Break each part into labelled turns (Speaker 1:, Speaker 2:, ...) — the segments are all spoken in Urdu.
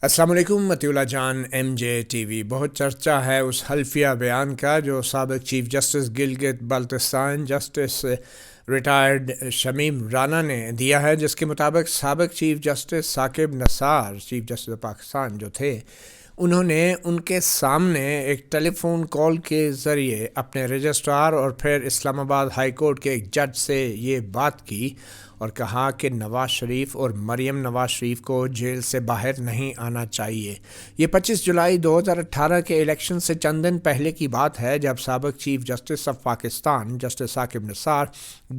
Speaker 1: السلام علیکم مطیع جان ایم جے ٹی وی. بہت چرچا ہے اس حلفیہ بیان کا جو سابق chief justice Gilgit Baltistan justice retired Shamim Rana نے دیا ہے، جس کے مطابق سابق چیف جسٹس ثاقب نثار چیف جسٹس پاکستان جو تھے، انہوں نے ان کے سامنے ایک ٹیلی فون کال کے ذریعے اپنے رجسٹرار اور پھر اسلام آباد ہائی کورٹ کے ایک جج سے یہ بات کی اور کہا کہ نواز شریف اور مریم نواز شریف کو جیل سے باہر نہیں آنا چاہیے. یہ 25 جولائی 2018 کے الیکشن سے چند دن پہلے کی بات ہے، جب سابق chief justice of Pakistan justice Saqib Nisar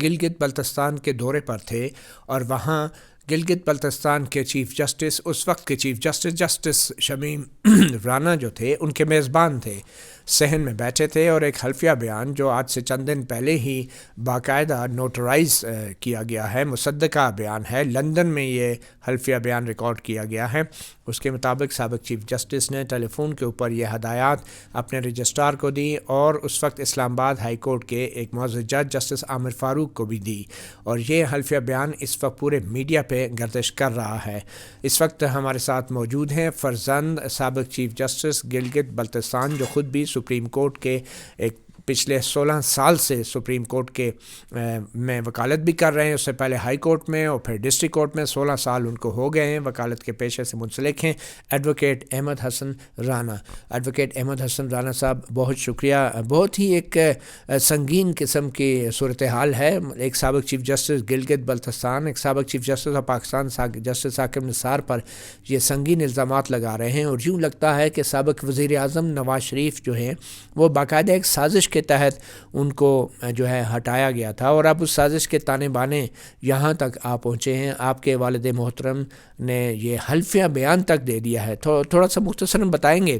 Speaker 1: Gilgit Baltistan کے دورے پر تھے اور وہاں گلگت بلتستان کے چیف جسٹس، اس وقت کے chief justice justice Shamim Rana جو تھے، ان کے میزبان تھے، صحن میں بیٹھے تھے اور ایک حلفیہ بیان جو آج سے چند دن پہلے ہی باقاعدہ نوٹرائز کیا گیا ہے، مصدقہ بیان ہے، لندن میں یہ حلفیہ بیان ریکارڈ کیا گیا ہے. اس کے مطابق سابق چیف جسٹس نے ٹیلی فون کے اوپر یہ ہدایات اپنے رجسٹرار کو دی اور اس وقت اسلام آباد ہائی کورٹ کے ایک معزز جج جسٹس عامر فاروق کو بھی دی، اور یہ حلفیہ بیان اس وقت پورے میڈیا پہ گردش کر رہا ہے. اس وقت ہمارے ساتھ موجود ہیں فرزند سابق چیف جسٹس گلگت بلتستان، جو خود بھی سپریم کورٹ کے ایک پچھلے 16 سال سے سپریم کورٹ کے میں وکالت بھی کر رہے ہیں. اس سے پہلے ہائی کورٹ میں اور پھر ڈسٹرکٹ کورٹ میں 16 سال ان کو ہو گئے ہیں، وکالت کے پیشے سے منسلک ہیں. ایڈوکیٹ احمد حسن رانا. ایڈوکیٹ احمد حسن رانا صاحب، بہت شکریہ. بہت ہی ایک سنگین قسم کی صورتحال ہے. ایک سابق چیف جسٹس گلگت بلتستان، ایک سابق chief justice of Pakistan justice Saqib Nisar پر یہ سنگین الزامات لگا رہے ہیں، اور یوں لگتا ہے کہ سابق وزیر اعظم نواز شریف جو ہیں وہ باقاعدہ ایک سازش کے تحت ان کو جو ہے ہٹایا گیا تھا، اور اب اس سازش کے تانے بانے یہاں تک آ پہنچے ہیں. آپ کے والد محترم نے یہ حلفیہ بیان تک دے دیا ہے. تھوڑا سا مختصراً بتائیں گے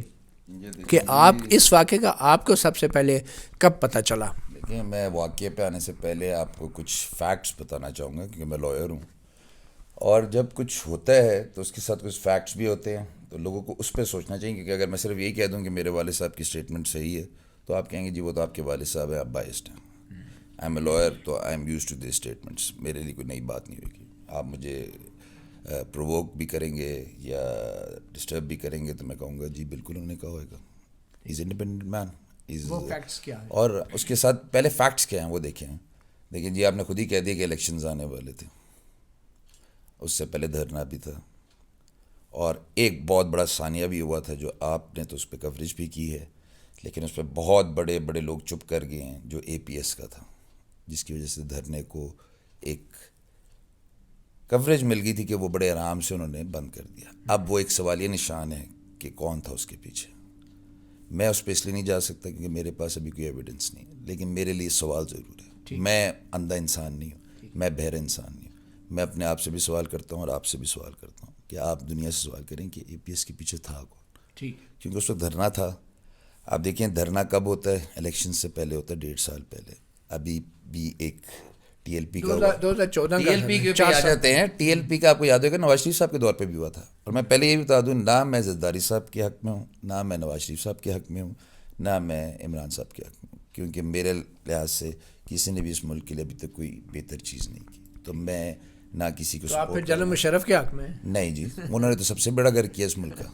Speaker 1: کہ آپ اس واقعے کا آپ کو سب سے پہلے کب پتہ چلا؟
Speaker 2: دیکھیں، میں واقعے پہ آنے سے پہلے آپ کو کچھ فیکٹس بتانا چاہوں گا، کیونکہ میں لائر ہوں، اور جب کچھ ہوتا ہے تو اس کے ساتھ کچھ فیکٹس بھی ہوتے ہیں، تو لوگوں کو اس پہ سوچنا چاہیے. کیونکہ اگر میں صرف یہی کہہ دوں کہ میرے والد صاحب کی اسٹیٹمنٹ صحیح ہے تو آپ کہیں گے جی وہ تو آپ کے والد صاحب ہیں، آپ بائسڈ ہیں. آئی ایم اے لائر، تو I am use to the statements. میرے لیے کوئی نئی بات نہیں ہوگی. آپ مجھے پرووک بھی کریں گے یا ڈسٹرب بھی کریں گے تو میں کہوں گا جی بالکل انہوں نے کہا ہوئے گا. از انڈیپینڈنٹ مین.
Speaker 1: وہ فیکٹس کیا ہے؟
Speaker 2: اور اس کے ساتھ پہلے فیکٹس کیا ہیں وہ دیکھیں جی. آپ نے خود ہی کہہ دیا کہ الیکشنز آنے والے تھے، اس سے پہلے دھرنا بھی تھا، اور ایک بہت بڑا ثانیہ بھی ہوا تھا جو آپ نے تو اس پہ کوریج بھی کی ہے، لیکن اس پہ بہت بڑے بڑے لوگ چپ کر گئے ہیں، جو اے پی ایس کا تھا، جس کی وجہ سے دھرنے کو ایک کوریج مل گئی تھی کہ وہ بڑے آرام سے انہوں نے بند کر دیا. اب وہ ایک سوالیہ نشان ہے کہ کون تھا اس کے پیچھے. میں اس پہ اس لیے نہیں جا سکتا کیونکہ میرے پاس ابھی کوئی ایویڈنس نہیں، لیکن میرے لیے سوال ضرور ہے. میں اندھا انسان نہیں ہوں، میں بہرا انسان نہیں ہوں. میں اپنے آپ سے بھی سوال کرتا ہوں اور آپ سے بھی سوال کرتا ہوں کہ آپ دنیا سے سوال کریں کہ اے پی ایس کے پیچھے تھا کون. کیونکہ اس وقت دھرنا تھا. آپ دیکھیں دھرنا کب ہوتا ہے؟ الیکشن سے پہلے ہوتا ہے، 1.5 سال پہلے. ابھی بھی ایک ٹی ایل پی کا
Speaker 1: 2014
Speaker 2: ٹی ایل پی کے آ جاتے ہیں. ٹی ایل پی کا آپ کو یاد ہوگا نواز شریف صاحب کے دور پہ بھی ہوا تھا. اور میں پہلے یہ بتا دوں، نہ میں زرداری صاحب کے حق میں ہوں، نہ میں نواز شریف صاحب کے حق میں ہوں، نہ میں عمران صاحب کے حق میں ہوں، کیونکہ میرے لحاظ سے کسی نے بھی اس ملک کے لیے ابھی تک کوئی بہتر چیز نہیں کی. تو میں نہ کسی کو
Speaker 1: آپ پھر جنرل مشرف کے حق میں؟
Speaker 2: نہیں جی، انہوں نے تو سب سے بڑا گھر کیا اس ملک کا.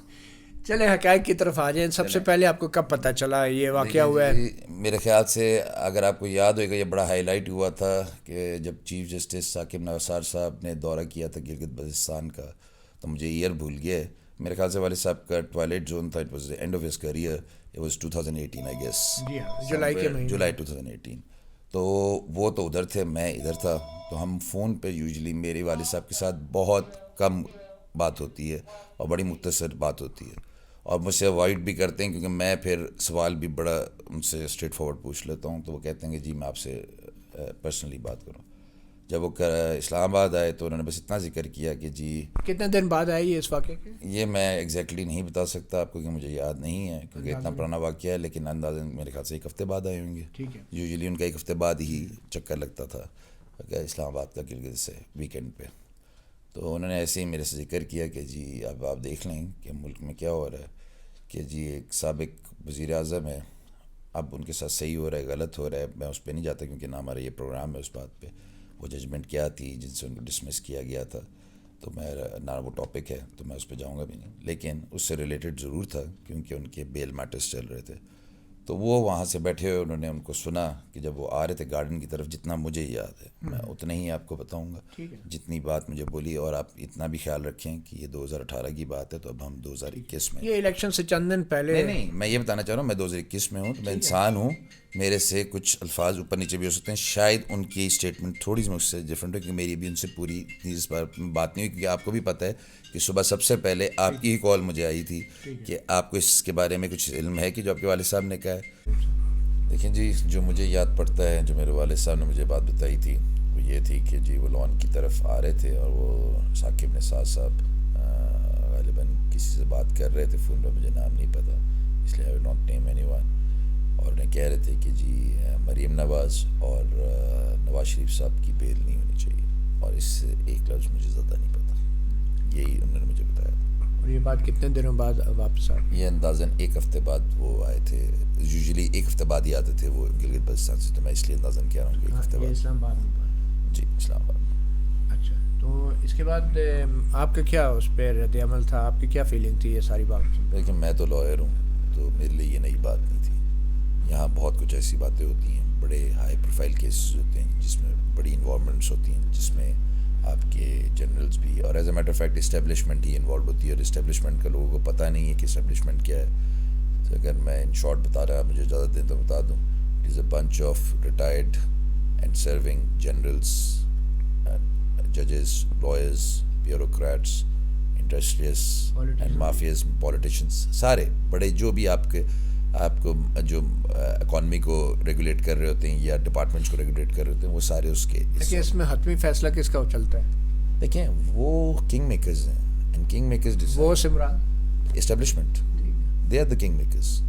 Speaker 1: چلے حقائق کی طرف آ جائیں. سب سے پہلے آپ کو کب پتہ چلا یہ واقعہ ہوا ہے؟
Speaker 2: میرے خیال سے اگر آپ کو یاد ہوئے گا یہ بڑا ہائی لائٹ ہوا تھا کہ جب چیف جسٹس ثاقب نثار صاحب نے دورہ کیا تھا گلگت بلتستان کا، تو مجھے ایئر بھول گیا ہے. میرے خیال سے والد صاحب کا ٹوائلٹ زون تھا. It was end of his career. It was 2018 I guess, July 2018. تو وہ تو ادھر تھے، میں ادھر تھا. تو ہم فون پہ یوزلی میرے والد صاحب کے ساتھ بہت کم بات ہوتی ہے اور بڑی مختصر بات ہوتی ہے، اور مجھ سے اوائڈ بھی کرتے ہیں کیونکہ میں پھر سوال بھی بڑا ان سے اسٹریٹ فارورڈ پوچھ لیتا ہوں. تو وہ کہتے ہیں کہ جی میں آپ سے پرسنلی بات کروں. جب وہ اسلام آباد آئے تو انہوں نے بس اتنا ذکر کیا کہ جی
Speaker 1: کتنے دن بعد آئے یہ اس واقعے کے؟
Speaker 2: یہ میں ایگزیکٹلی نہیں بتا سکتا آپ کو کیونکہ مجھے یاد نہیں ہے، کیونکہ اتنا پرانا واقعہ ہے، لیکن اندازاً میرے خیال سے 1 ہفتے بعد آئے ہوں گے. یوزلی ان کا 1 ہفتے بعد ہی چکر لگتا تھا اسلام آباد کا گلگت سے ویکینڈ پہ. تو انہوں نے ایسے ہی میرے سے ذکر کیا کہ جی اب آپ دیکھ لیں کہ ملک میں کیا ہو رہا ہے، کہ جی ایک سابق وزیر اعظم ہے، اب ان کے ساتھ صحیح ہو رہا ہے غلط ہو رہا ہے. میں اس پہ نہیں جاتا کیونکہ نہ ہمارا یہ پروگرام ہے اس بات پہ. وہ ججمنٹ کیا تھی جن سے ان کو ڈسمس کیا گیا تھا، تو میں نہ وہ ٹاپک ہے تو میں اس پہ جاؤں گا بھی نہیں، لیکن اس سے ریلیٹڈ ضرور تھا کیونکہ ان کے بیل میٹرز چل رہے تھے. تو وہ وہاں سے بیٹھے ہوئے انہوں نے ان کو سنا کہ جب وہ آ رہے تھے گارڈن کی طرف، جتنا مجھے یاد ہے میں اتنا ہی آپ کو بتاؤں گا جتنی بات مجھے بولی. اور آپ اتنا بھی خیال رکھیں کہ یہ 2018 کی بات ہے، تو اب ہم 2021 میں،
Speaker 1: یہ الیکشن سے چند دن پہلے.
Speaker 2: نہیں میں یہ بتانا چاہ رہا ہوں میں 2021 میں ہوں، تو میں انسان ہوں، میرے سے کچھ الفاظ اوپر نیچے بھی ہو سکتے ہیں. شاید ان کی اسٹیٹمنٹ تھوڑی سی مجھ سے ڈفرینٹ ہے، کیونکہ میری بھی ان سے پوری اس بار بات نہیں ہوئی، کیونکہ آپ کو بھی پتہ ہے کہ صبح سب سے پہلے آپ کی ہی کال مجھے آئی تھی کہ آپ کو اس کے بارے میں کچھ علم ہے کہ جو آپ کے والد صاحب نے کہا ہے. دیکھیں جی، جو مجھے یاد پڑتا ہے، جو میرے والد صاحب نے مجھے بات بتائی تھی وہ یہ تھی کہ جی وہ لون کی طرف آ رہے تھے اور وہ ثاقب نثار صاحب غالباً کسی سے بات کر رہے تھے فون پہ، مجھے نام نہیں پتہ اس لیے I will not name anyone. اور انہیں کہہ رہے تھے کہ جی مریم نواز اور نواز شریف صاحب کی بیل نہیں ہونی چاہیے، اور اس سے ایک لفظ مجھے زیادہ نہیں پتہ، یہی انہوں نے مجھے بتایا تھا.
Speaker 1: اور یہ بات کتنے دنوں بعد واپس آئی؟
Speaker 2: یہ اندازاً ایک ہفتے بعد وہ آئے تھے. یوزلی ایک ہفتے بعد ہی آتے تھے وہ گلگت بلتستان سے، تو میں اس لیے اندازاً کہہ رہا ہوں کہ ایک ہفتے بعد.
Speaker 1: اسلام آباد میں؟
Speaker 2: جی اسلام آباد میں.
Speaker 1: اچھا، تو اس کے بعد آپ کا کیا اس پہ رد عمل تھا؟ آپ کی کیا فیلنگ تھی یہ ساری بات؟
Speaker 2: لیکن میں تو لائر ہوں، تو میرے لیے یہ نئی بات نہیں تھی. یہاں بہت کچھ ایسی باتیں ہوتی ہیں، بڑے ہائی پروفائل کیسز ہوتے ہیں جس میں بڑی انوالومنٹس ہوتی ہیں، جس میں آپ کے جنرلز بھی، اور as a matter fact establishment he involved ہوتی ہے، اور اسٹیبلشمنٹ کا لوگوں کو پتہ نہیں ہے کہ اسٹیبلشمنٹ کیا ہے. تو اگر میں ان شارٹ بتا رہا، مجھے اجازت دیں تو بتا دوں، it is a bench of retired and serving generals, ججز، lawyers, bureaucrats, industries and mafias, politicians, سارے بڑے جو بھی آپ کو جو اکانومی کو ریگولیٹ کر رہے ہوتے ہیں یا ڈپارٹمنٹس کو ریگولیٹ کر رہے ہوتے ہیں، وہ سارے اس کے.
Speaker 1: اس میں حتمی فیصلہ کس کا چلتا ہے؟
Speaker 2: دیکھیں وہ کنگ میکرز ہیں، اینڈ کنگ میکرز
Speaker 1: وہ سمران
Speaker 2: establishment, they are the king makers.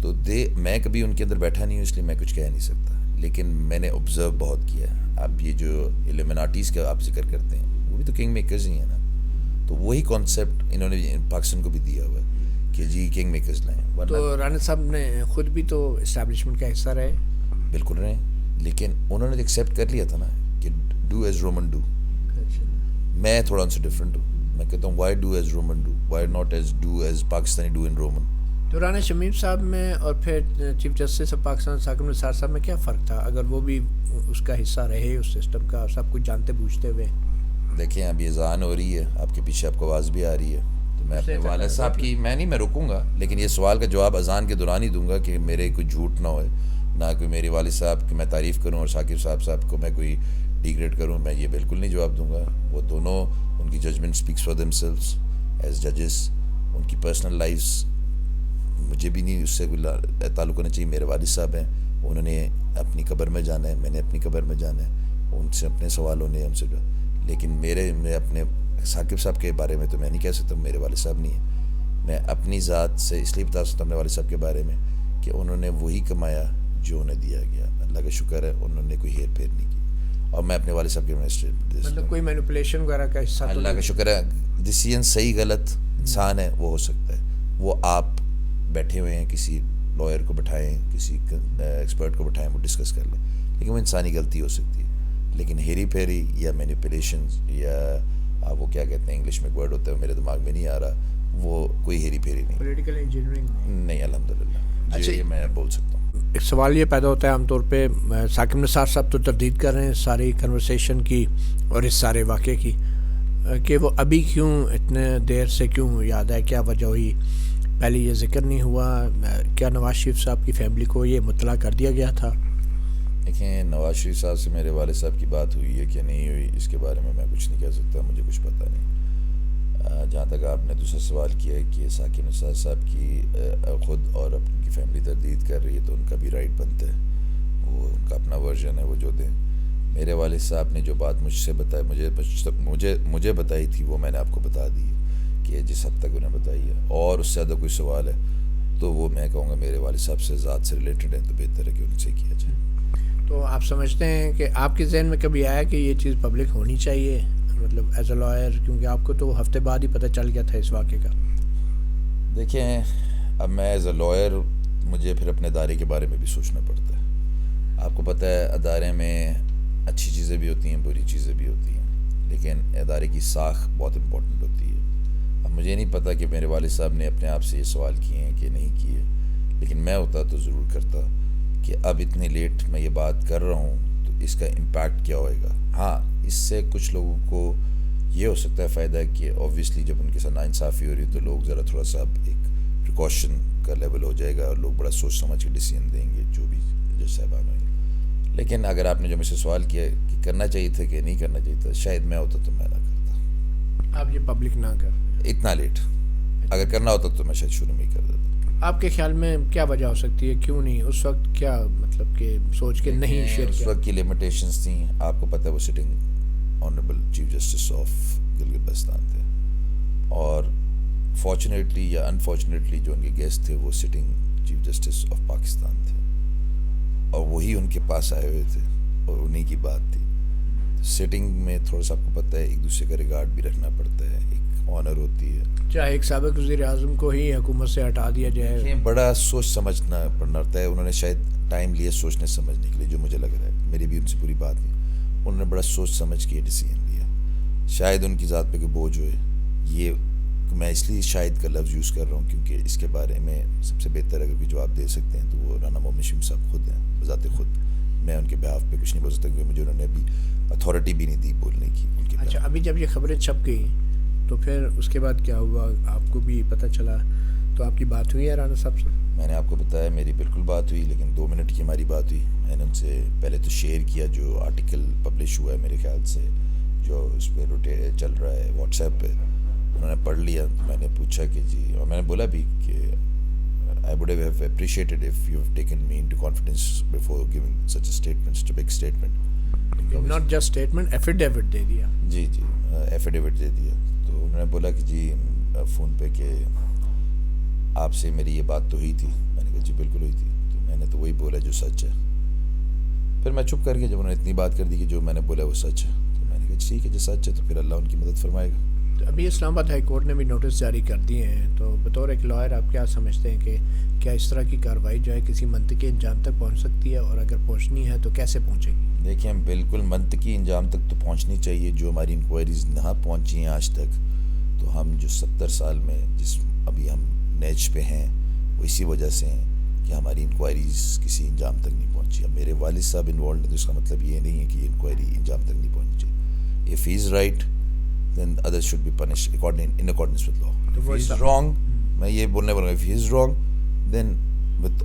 Speaker 2: تو میں کبھی ان کے اندر بیٹھا نہیں ہوں، اس لیے میں کچھ کہہ نہیں سکتا، لیکن میں نے آبزرو بہت کیا ہے. اب یہ جو ایلیمناٹیز کا آپ ذکر کرتے ہیں، وہ بھی تو کنگ میکرز ہی ہیں نا. تو وہی کانسیپٹ انہوں نے پاکستان کو بھی دیا ہوا ہے کہ جی کنگ میکرز لائیں.
Speaker 1: تو رانا صاحب نے خود بھی تو اسٹیبلشمنٹ کا حصہ رہے.
Speaker 2: بالکل رہے، لیکن انہوں نے ایکسیپٹ کر لیا تھا نا کہ ڈو ایز رومن ڈو. میں تھوڑا ان سے ڈفرینٹ ہوں، میں کہتا ہوں why do as Roman do, why not as do as Pakistani do in Roman.
Speaker 1: تو رانا شمیم صاحب میں اور پھر chief justice of Pakistan Saqib Nisar sahib میں کیا فرق تھا، اگر وہ بھی اس کا حصہ رہے اس سسٹم کا، سب کچھ جانتے بوجھتے ہوئے؟
Speaker 2: دیکھیں اب یہ اذان ہو رہی ہے، آپ کے پیچھے آپ کو آواز بھی آ رہی ہے، تو میں اپنے والد صاحب کی میں رکوں گا، لیکن یہ سوال کا جواب اذان کے دوران ہی دوں گا کہ میرے کوئی جھوٹ نہ ہوئے، نہ کوئی میرے والد صاحب کی میں تعریف کروں اور ثاقب صاحب کو میں کوئی ڈیگریڈ کروں. میں یہ بالکل نہیں جواب دوں گا. وہ دونوں، ان کی judgment speaks for themselves as ججز. ان کی پرسنل لائفس مجھے بھی نہیں اس سے کوئی تعلق ہونا چاہیے. میرے والد صاحب ہیں، انہوں نے اپنی قبر میں جانا ہے، میں نے اپنی قبر میں جانا ہے، ان سے اپنے سوال ہونے ہیں ان سے. لیکن میں اپنے ثاقب صاحب کے بارے میں تو میں نہیں کہہ سکتا، میرے والد صاحب نہیں ہیں. میں اپنی ذات سے اس لیے بتا سکتا ہوں اپنے والد صاحب کے بارے میں کہ انہوں نے وہی کمایا جو انہیں دیا گیا. اللہ کا شکر ہے انہوں نے کوئی ہیر پھیر نہیں کی. اور میں اپنے والد صاحب کے
Speaker 1: مطلب کوئی مینیپولیشن وغیرہ کا حصہ؟
Speaker 2: اللہ کا شکر ہے، ڈیسیژن صحیح غلط انسان ہے وہ ہو سکتا ہے. وہ آپ بیٹھے ہوئے ہیں، کسی لائر کو بٹھائیں، کسی ایکسپرٹ کو بٹھائیں، وہ ڈسکس کر لیں، لیکن وہ انسانی غلطی ہو سکتی ہے. لیکن ہیری پھیری یا مینیپولیشنز یا وہ کیا کہتے ہیں انگلش میں ایک ورڈ ہوتا ہے میرے دماغ میں نہیں آ رہا، وہ کوئی ہیری پھیری نہیں.
Speaker 1: پولیٹیکل انجینئرنگ نہیں
Speaker 2: الحمدللہ.
Speaker 1: اچھا،
Speaker 2: یہ میں بول سکتا ہوں.
Speaker 1: ایک سوال یہ پیدا ہوتا ہے عام طور پہ، ثاقب نثار صاحب تو تردید کر رہے ہیں ساری کنورسیشن کی اور اس سارے واقعے کی، کہ وہ ابھی کیوں اتنے دیر سے کیوں یاد ہے، کیا وجہ ہوئی؟ پہلے یہ ذکر نہیں ہوا؟ کیا نواز شریف صاحب کی فیملی کو یہ مطلع کر دیا گیا تھا؟
Speaker 2: دیکھیں نواز شریف صاحب سے میرے والد صاحب کی بات ہوئی ہے کہ نہیں ہوئی، اس کے بارے میں کچھ نہیں کہہ سکتا، مجھے کچھ پتہ نہیں. جہاں تک آپ نے دوسرا سوال کیا ہے کہ ثاقب نثار صاحب کی خود اور اپنی فیملی تردید کر رہی ہے، تو ان کا بھی رائٹ بنتا ہے، وہ ان کا اپنا ورژن ہے، وہ جو دیں. میرے والد صاحب نے جو بات مجھ سے بتائی، مجھے بتائی تھی، وہ میں نے آپ کو بتا دی ہے کہ جس حد تک انہیں بتائی ہے. اور اس سے زیادہ کوئی سوال ہے تو وہ میں کہوں گا میرے والد صاحب سے ذات سے ریلیٹڈ ہے، تو بہتر ہے کہ ان سے کیا جائے.
Speaker 1: تو آپ سمجھتے ہیں کہ آپ کے ذہن میں کبھی آیا کہ یہ چیز پبلک ہونی چاہیے، مطلب ایز اے لائر، کیونکہ آپ کو تو ہفتے بعد ہی پتہ چل گیا تھا اس واقعے کا؟
Speaker 2: دیکھیں اب میں ایز اے لائر، مجھے پھر اپنے ادارے کے بارے میں بھی سوچنا پڑتا ہے. آپ کو پتہ ہے ادارے میں اچھی چیزیں بھی ہوتی ہیں، بری چیزیں بھی ہوتی ہیں، لیکن ادارے کی ساکھ بہت امپورٹنٹ ہوتی ہے. اب مجھے نہیں پتہ کہ میرے والد صاحب نے اپنے آپ سے یہ سوال کیے ہیں کہ نہیں کیے, لیکن میں ہوتا تو ضرور کرتا کہ اب اتنی لیٹ میں یہ بات کر رہا ہوں تو اس کا امپیکٹ کیا ہوئے گا. ہاں, اس سے کچھ لوگوں کو یہ ہو سکتا ہے فائدہ کہ اوبویسلی جب ان کے ساتھ ناانصافی ہو رہی ہے تو لوگ ذرا تھوڑا سا ایک پریکاشن کا لیول ہو جائے گا اور لوگ بڑا سوچ سمجھ کے ڈیسیژن دیں گے جو بھی جج صاحبان ہوئیں. لیکن اگر آپ نے جو مجھ سے سوال کیا کہ کرنا چاہیے تھا کہ نہیں کرنا چاہیے تھا, شاید میں ہوتا تو میں نہ کرتا.
Speaker 1: آپ یہ پبلک نہ کر
Speaker 2: اتنا لیٹ, اگر کرنا ہوتا تو میں شاید شروع میں ہی کر دیتا.
Speaker 1: آپ کے خیال میں کیا وجہ ہو سکتی ہے, کیوں نہیں اس وقت, کیا مطلب کہ سوچ کے نہیں شیئر
Speaker 2: اس
Speaker 1: کیا؟
Speaker 2: وقت کی لمیٹیشنس تھیں. آپ کو پتہ ہے وہ sitting honourable chief justice of Gilgit Baltistan تھے, اور فارچونیٹلی یا انفارچونیٹلی جو ان کے گیسٹ تھے وہ sitting chief justice of Pakistan تھے, اور وہی ان کے پاس آئے ہوئے تھے اور انہیں کی بات تھی. سٹنگ میں تھوڑا سا آپ کو پتہ ہے ایک دوسرے کا ریگارڈ بھی رکھنا پڑتا ہے, ایک آنر ہوتی ہے.
Speaker 1: چاہے ایک سابق وزیر اعظم کو ہی حکومت سے ہٹا دیا جائے,
Speaker 2: بڑا سوچ سمجھنا پڑنا ہوتا ہے. انہوں نے شاید ٹائم لیا سوچنے سمجھنے کے لیے, جو مجھے لگ رہا ہے, میری بھی ان سے پوری بات نہیں. انہوں نے بڑا سوچ سمجھ کے یہ ڈیسیژن لیا. شاید ان کی ذات پہ کوئی بوجھ ہوئے, یہ میں اس لیے شاید کا لفظ یوز کر رہا ہوں کیونکہ اس کے بارے میں سب سے بہتر اگر کوئی جواب دے سکتے ہیں تو وہ رانا محمد شمیم صاحب خود ہیں بذات خود. میں ان کے بہاف پہ کچھ نہیں بول سکتا کیونکہ مجھے انہوں نے ابھی اتھارٹی بھی نہیں دی بولنے کی ان کے.
Speaker 1: اچھا, ابھی جب یہ خبریں چھپ گئی تو پھر اس کے بعد کیا ہوا, آپ کو بھی پتہ چلا تو آپ کی بات ہوئی ہے رانا صاحب سے؟
Speaker 2: میں نے آپ کو بتایا میری بالکل بات ہوئی, لیکن 2 منٹ کی ہماری بات ہوئی. میں نے ان سے پہلے تو شیئر کیا جو آرٹیکل پبلش ہوا ہے میرے خیال سے, جو اس پہ چل رہا ہے واٹس ایپ پہ. انہوں نے پڑھ لیا. میں نے پوچھا کہ جی, اور میں نے بولا بھی کہ I would have appreciated if you have taken me into confidence before giving such a statement, such a big statement.
Speaker 1: Not just statement, affidavit دے دیا.
Speaker 2: جی جی, ایفیڈیوٹ دے دیا. تو انہوں نے بولا کہ جی فون پہ کہ آپ سے میری یہ بات تو ہوئی تھی. میں نے کہا جی بالکل ہوئی تھی. تو میں نے تو وہی بولا جو سچ ہے. پھر میں چپ کر کے, جب انہوں نے اتنی بات کر دی کہ جو میں نے بولا وہ سچ ہے, تو میں نے کہا ٹھیک ہے جو سچ ہے تو پھر اللہ ان کی مدد فرمائے گا.
Speaker 1: تو ابھی اسلام آباد ہائی کورٹ نے بھی نوٹس جاری کر دیے ہیں, تو بطور ایک لائر آپ کیا سمجھتے ہیں کہ کیا اس طرح کی کارروائی جو ہے کسی منطقی انجام تک پہنچ سکتی ہے, اور اگر پہنچنی ہے تو کیسے پہنچے گی؟
Speaker 2: دیکھیں, بالکل منطقی انجام تک تو پہنچنی چاہیے. جو ہماری انکوائریز نہ پہنچی ہیں آج تک, تو ہم جو 70 سال میں جس ابھی ہم نیچ پہ ہیں وہ اسی وجہ سے ہیں کہ ہماری انکوائریز کسی انجام تک نہیں پہنچی. اب میرے والد صاحب انوالوڈ ہیں تو اس کا مطلب یہ نہیں ہے کہ یہ انکوائری انجام تک نہیں پہنچی. If he is right, then others should be punished in accordance with law. If he is wrong, میں یہ بولنے والا ہوں, if he is wrong, then with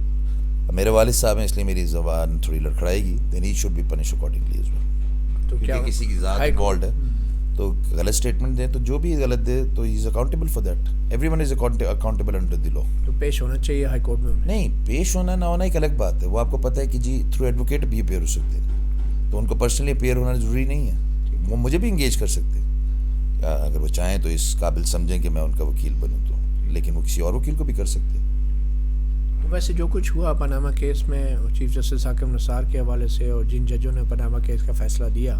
Speaker 2: میرے والد صاحب ہیں اس لیے میری زبان تھوڑی لڑکھڑائے گی, then he should be punished accordingly as well.
Speaker 1: تو کیا
Speaker 2: کسی کی ذات انوالوڈ ہے تو غلط اسٹیٹمنٹ دے تو جو بھی غلط دے تو he is accountable for that. Everyone is accountable under the law.
Speaker 1: تو پیش ہونا چاہیے ہائی کورٹ میں؟ نہیں,
Speaker 2: پیش ہونا نہ ہونا ایک الگ بات ہے. وہ آپ کو پتہ ہے کہ جی تھرو ایڈوکیٹ بھی اپیئر ہو سکتے ہیں, تو ان کو پرسنلی اپیئر ہونا ضروری نہیں ہے. وہ مجھے بھی انگیج کر سکتے ہیں اگر وہ چاہیں تو اس قابل سمجھیں کہ میں ان کا وکیل بنوں تو, لیکن وہ کسی اور وکیل کو بھی کر سکتے ہیں.
Speaker 1: ویسے جو کچھ ہوا پاناما کیس میں چیف جسٹس حاکم نثار کے حوالے سے, اور جن ججوں نے پاناما کیس کا فیصلہ دیا,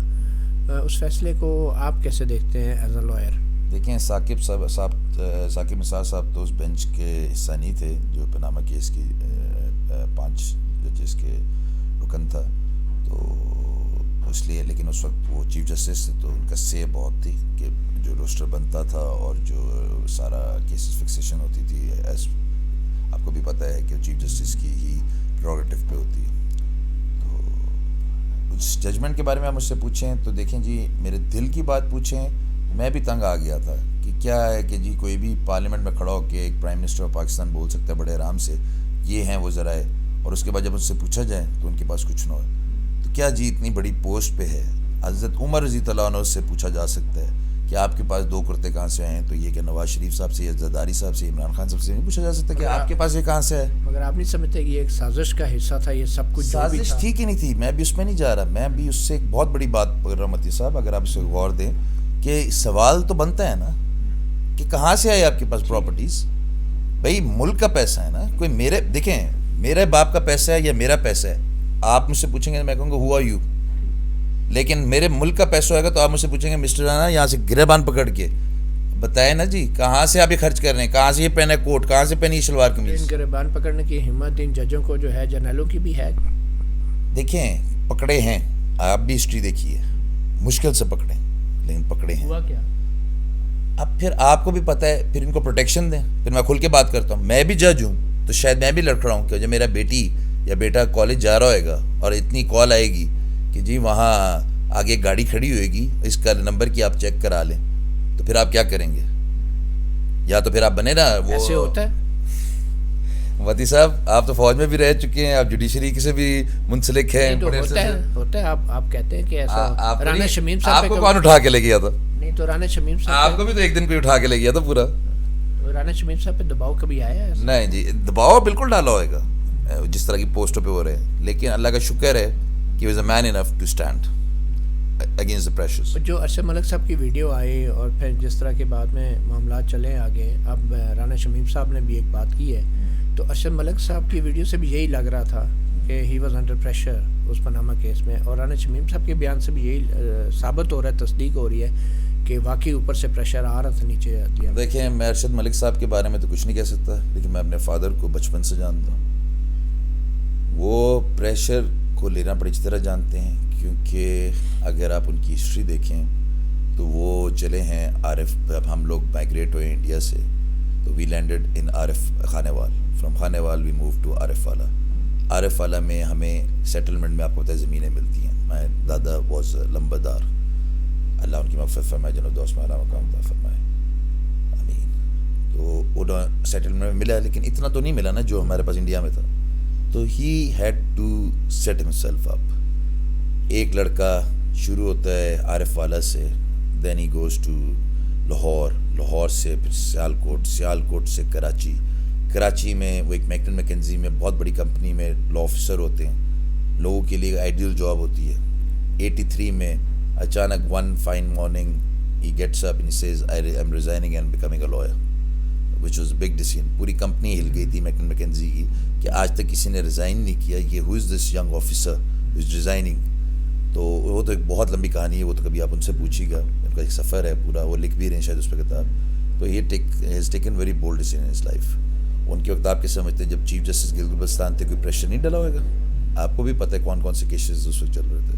Speaker 1: اس فیصلے کو آپ کیسے دیکھتے ہیں ایز اے لائر؟
Speaker 2: دیکھیں, ثاقب نثار صاحب تو اس بینچ کے حصہ نہیں تھے جو پاناما کیس کی 5 ججز کے رکن تھا, تو اس لیے, لیکن اس وقت وہ چیف جسٹس تھے تو ان کا سے بہت تھی کہ جو روسٹر بنتا تھا اور جو سارا کیسز فکسیشن ہوتی تھی, ایز آپ کو بھی پتہ ہے کہ چیف جسٹس کی ہی پریروگیٹو پہ ہوتی ہے. تو اس ججمنٹ کے بارے میں آپ مجھ سے پوچھیں تو دیکھیں جی, میرے دل کی بات پوچھیں, میں بھی تنگ آ گیا تھا کہ کیا ہے کہ جی کوئی بھی پارلیمنٹ میں کھڑا ہو کے ایک پرائم منسٹر آف پاکستان بول سکتا ہے بڑے آرام سے یہ ہیں وہ ذرائع, اور اس کے بعد جب ان سے پوچھا جائے تو ان کے پاس کچھ نہ ہو. تو کیا جی اتنی بڑی پوسٹ پہ ہے, حضرت عمر رضی اللہ عنہ سے پوچھا جا سکتا ہے کہ آپ کے پاس 2 کرتے کہاں سے ہیں, تو یہ کہ نواز شریف صاحب سے یا زرداری صاحب سے, عمران خان صاحب سے نہیں پوچھا جا سکتا کہ آپ کے پاس یہ کہاں سے ہے؟
Speaker 1: مگر آپ نہیں سمجھتے کہ یہ ایک سازش کا حصہ تھا یہ سب کچھ؟
Speaker 2: سازش تھی کہ نہیں تھی, میں بھی اس میں نہیں جا رہا. میں بھی اس سے ایک بہت بڑی بات کر رہا ہوں متی صاحب, اگر آپ اس سے غور دیں کہ سوال تو بنتا ہے نا کہ کہاں سے آئے آپ کے پاس پراپرٹیز. بھائی ملک کا پیسہ ہے نا, کوئی میرے, دیکھیں میرے باپ کا پیسہ ہے یا میرا پیسہ ہے, آپ مجھ سے پوچھیں گے میں کہوں گا ہو آر یو, لیکن میرے ملک کا پیسہ ہوئے گا تو آپ مجھ سے پوچھیں گے مسٹر رانا یہاں سے گریبان پکڑ کے بتائیں نا جی کہاں سے آپ یہ خرچ کر رہے ہیں, کہاں سے یہ پہنا کوٹ, کہاں سے پہنی شلوار قمیض.
Speaker 1: ان گریبان پکڑنے کی ہمت ان ججوں کو جو ہے جرنیلوں کی بھی ہے.
Speaker 2: دیکھیں پکڑے ہیں, آپ بھی ہسٹری دیکھیے, مشکل سے پکڑے, لیکن پکڑے ہیں.
Speaker 3: ہوا کیا؟
Speaker 2: اب پھر آپ کو بھی پتہ ہے, پھر ان کو پروٹیکشن دیں. پھر میں کھل کے بات کرتا ہوں, میں بھی جج ہوں تو شاید میں بھی لڑکھڑا ہوں کہ جب میرا بیٹی یا بیٹا کالج جا رہا ہوئے گا اور اتنی کال آئے گی کہ جی وہاں آگے گاڑی کھڑی ہوئے گی, اس کا نمبر کی آپ چیک کرا لیں, تو پھر آپ کیا کریں گے؟ یا تو پھر آپ بنے نا وہ.
Speaker 3: ایسے ہوتا ہے
Speaker 2: وتی صاحب, آپ تو فوج میں بھی رہ چکے ہیں, آپ جوڈیشری سے بھی منسلک ہیں.
Speaker 3: ہوتا ہے آپ کہتے ہیں کہ ایسا. رانا شمیم صاحب
Speaker 2: آپ کو کون اٹھا کے لے گیا تھا؟
Speaker 3: نہیں تو رانا شمیم صاحب
Speaker 2: آپ کو بھی تو ایک دن کوئی اٹھا کے لے گیا تھا پورا.
Speaker 3: رانا شمیم صاحب پہ دباؤ کبھی آیا ہے؟
Speaker 2: نہیں جی, دباؤ بالکل ڈالا ہوئے گا جس طرح کی پوسٹوں پہ ہو رہے ہیں, لیکن اللہ کا شکر ہے کہ he was a man enough to stand against the pressures.
Speaker 3: جو ارشد ملک صاحب کی ویڈیو آئی اور پھر جس طرح کے بعد میں معاملات چلے آگے, اب رانا شمیم صاحب نے بھی ایک بات کی ہے, تو ارشد ملک صاحب کی ویڈیو سے بھی یہی لگ رہا تھا کہ ہی واز انڈر پریشر اس پاناما کیس میں, اور رانا شمیم صاحب کے بیان سے بھی یہی ثابت ہو رہا ہے, تصدیق ہو رہی ہے کہ واقعی اوپر سے پریشر آ رہا تھا نیچے.
Speaker 2: دیکھیں, میں ارشد ملک صاحب کے بارے میں تو کچھ نہیں کہہ سکتا, لیکن میں اپنے فادر کو بچپن سے جانتا ہوں. وہ پریشر کو لینا بڑی اچھی طرح جانتے ہیں, کیونکہ اگر آپ ان کی ہسٹری دیکھیں تو وہ چلے ہیں عارف. اب ہم لوگ مائگریٹ ہوئے انڈیا سے, تو we landed in Arif Khanewal. From Khanewal we move to Arifwala. عارف والا میں ہمیں سیٹلمنٹ میں آپ کو پتہ ہے زمینیں ملتی ہیں. میں دادا واز لمبردار, اللہ ان کی مغفرت فرمائے, جناب دوست میں علامہ مقام عطا فرمائے, آمین. تو انہوں سیٹلمنٹ میں ملا, لیکن اتنا تو نہیں ملا نا جو ہمارے پاس انڈیا میں تھا. تو he had to set himself up. ایک لڑکا شروع ہوتا ہے عارف والا سے, then he goes to Lahore, Lahore سے پھر سیالکوٹ, سیالکوٹ سے کراچی, کراچی میں وہ ایک میکٹن میکنزی میں بہت بڑی کمپنی میں لا آفیسر ہوتے ہیں. لوگوں کے لیے آئیڈیل جاب ہوتی ہے. 83 میں اچانک one fine morning he gets up and he says I am resigning and becoming a lawyer, which was big decision. پوری کمپنی ہل گئی تھی میکٹن میکنزی کی کہ آج تک کسی نے ریزائن نہیں کیا, یہ ہو از دس ینگ آفیسر ہو از ریزائننگ. تو وہ تو ایک بہت لمبی کہانی ہے, وہ تو کبھی آپ ان سے پوچھیے گا, ان کا ایک سفر ہے پورا, وہ لکھ بھی رہے ہیں شاید اس پہ کتاب. تو یہ has taken very bold decision in his life. ان کے وقت آپ کیا سمجھتے ہیں, جب چیف جسٹس گلگت بلتستان تھے, کوئی پریشر نہیں ڈالا ہوئے گا؟ آپ کو بھی پتہ ہے کون کون سے کیسز اس وقت چل رہے تھے,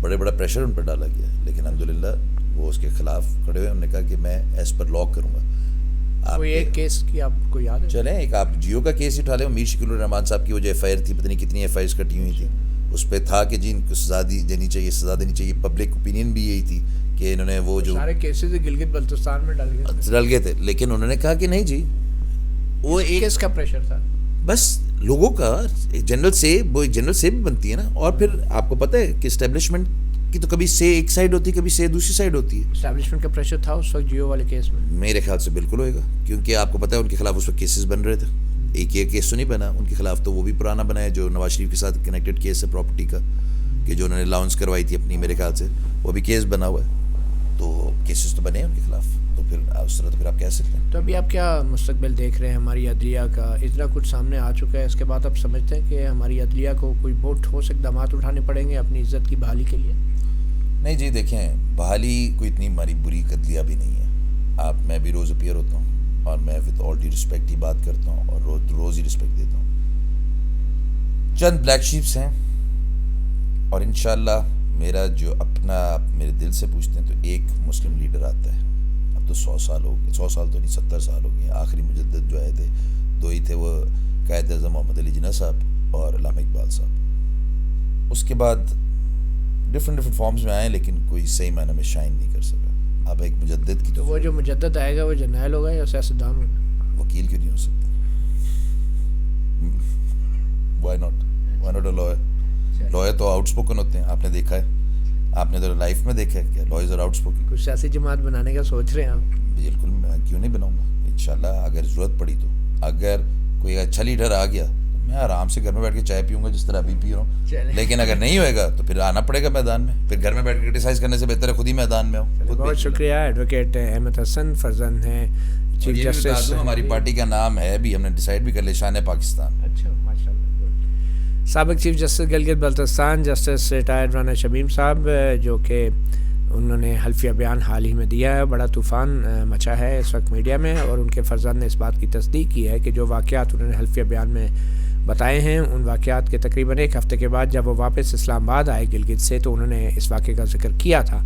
Speaker 2: بڑا پریشر ان پر ڈالا گیا, لیکن الحمدللہ وہ اس کے خلاف کھڑے ہوئے. انہوں نے کہا کہ میں ایز پر لا کروں گا.
Speaker 3: کوئی ایک کیس کی آپ کو یاد ہے؟
Speaker 2: چلیں ایک آپ جیو کا کیس ہی اٹھا لیں. میر شکیل الرحمان صاحب کی وہ جو ایف آئی آر تھی, پتہ نہیں کتنی ایف آئی آرز کٹی ہوئی تھیں, اس پہ تھا کہ جی ان کو سزا دینی چاہیے, سزا دینی چاہیے. پبلک اوپینین بھی یہی تھی کہ انہوں نے وہ جو
Speaker 3: سارے کیسز گلگت بلتستان میں
Speaker 2: ڈل گئے تھے, لیکن انہوں نے کہا کہ نہیں جی, وہ ایک
Speaker 3: کس کا پریشر تھا؟
Speaker 2: بس لوگوں کا. جنرل سے وہ جنرل سے بھی بنتی ہے نا, اور پھر آپ کو پتہ ہے کہ اسٹیبلشمنٹ کی تو کبھی سے ایک سائڈ ہوتی ہے, کبھی سے دوسری سائڈ ہوتی ہے.
Speaker 3: اسٹیبلشمنٹ کا پریشر تھا اس وقت جیو والے کیس میں؟
Speaker 2: میرے خیال سے بالکل ہوئے گا, کیونکہ آپ کو پتہ ہے ان کے خلاف اس وقت کیسز بن رہے تھے. ایک یہ کیس تو نہیں بنا ان کے خلاف, تو وہ بھی پرانا بنا ہے جو نواز شریف کے ساتھ کنیکٹڈ کیس ہے پراپرٹی کا, کہ جو انہوں نے الاؤنس کروائی تھی اپنی, میرے خیال سے وہ بھی کیس بنا ہوا ہے. تو کیسز تو بنے ہیں ان کے خلاف, تو پھر اس طرح تو پھر آپ کہہ سکتے ہیں.
Speaker 3: تو ابھی آپ کیا مستقبل دیکھ رہے ہیں ہماری عدلیہ کا؟ اتنا کچھ سامنے آ چکا ہے, اس کے بعد آپ سمجھتے ہیں کہ ہماری عدلیہ کو کوئی بہت ٹھوس اقدامات اٹھانے پڑیں گے اپنی عزت کی بحالی کے لیے؟
Speaker 2: نہیں جی, دیکھیں بحالی کوئی اتنی ہماری بری عدلیہ بھی نہیں ہے. میں بھی روز اپیئر ہوتا ہوں, اور میں ود آل ڈی رسپیکٹ ہی بات کرتا ہوں, اور روز ہی رسپیکٹ دیتا ہوں. چند بلیک شیپس ہیں, اور انشاءاللہ میرا جو اپنا میرے دل سے پوچھتے ہیں تو ایک مسلم لیڈر آتا ہے. اب تو 100 سال ہو گئے, 100 سال تو نہیں 70 سال ہو گئے. آخری مجدد جو آئے تھے 2 ہی تھے, وہ قائد اعظم محمد علی جناح صاحب اور علامہ اقبال صاحب. اس کے بعد ڈفرینٹ فارمز میں آئے, لیکن کوئی صحیح معنی میں شائن نہیں کر سکا. اب ایک مجدد کی
Speaker 3: تو وہ جو مجدد آئے گا وہ جرنیل ہوگا یا سیاستدان ہوگا؟
Speaker 2: وکیل کیوں نہیں ہو سکتا؟ Why not a lawyer? Lawyer تو آؤٹ اسپوکن ہوتے ہیں, آپ نے دیکھا ہے, آپ نے تو لائف میں دیکھا ہے کیا لائرز آر آؤٹ اسپوکن.
Speaker 3: کچھ سیاسی جماعت بنانے کا سوچ رہے ہیں آپ؟
Speaker 2: بالکل, میں کیوں نہیں بناؤں گا انشاءاللہ, اگر ضرورت پڑی تو. اگر کوئی اچھا لیڈر آ گیا تو میں آرام سے گھر میں بیٹھ کے چائے پیوں گا جس طرح ابھی پی رہا ہوں, لیکن اگر نہیں ہوئے گا تو پھر آنا پڑے گا میدان میں. پھر گھر میں بیٹھ کے کرٹیسائز کرنے سے بہتر ہے خود ہی میدان میں ہوں.
Speaker 3: بہت شکریہ. ایڈوکیٹ احمد حسن فرزند ہیں چیف جسٹس.
Speaker 2: ہماری پارٹی کا نام ہے بھی, ہم نے ڈیسائیڈ بھی کر لیا, شان پاکستان.
Speaker 3: اچھا, ماشاء اللہ. سابق chief justice Gilgit Baltistan justice retired Rana Shamim صاحب, جو کہ انہوں نے حلفیہ بیان حال ہی میں دیا ہے, بڑا طوفان مچا ہے اس وقت میڈیا میں, اور ان کے فرزند نے اس بات کی تصدیق کی ہے کہ جو واقعات انہوں نے حلفیہ بیان میں بتائے ہیں, ان واقعات کے تقریباً 1 ہفتے کے بعد جب وہ واپس اسلام آباد آئے گلگت سے, تو انہوں نے اس واقعے کا ذکر کیا تھا,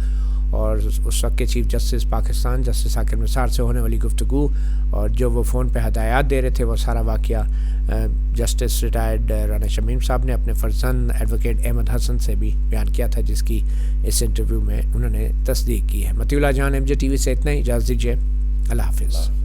Speaker 3: اور اس وقت کے چیف جسٹس پاکستان جسٹس عاقل نثار سے ہونے والی گفتگو اور جو وہ فون پہ ہدایات دے رہے تھے وہ سارا واقعہ جسٹس ریٹائرڈ رانا شمیم صاحب نے اپنے فرزند ایڈوکیٹ احمد حسن سے بھی بیان کیا تھا، جس کی اس انٹرویو میں انہوں نے تصدیق کی ہے۔ مطیع اللہ جان، MJ TV سے اتنا ہی، اجازت دیجیے، اللہ حافظ۔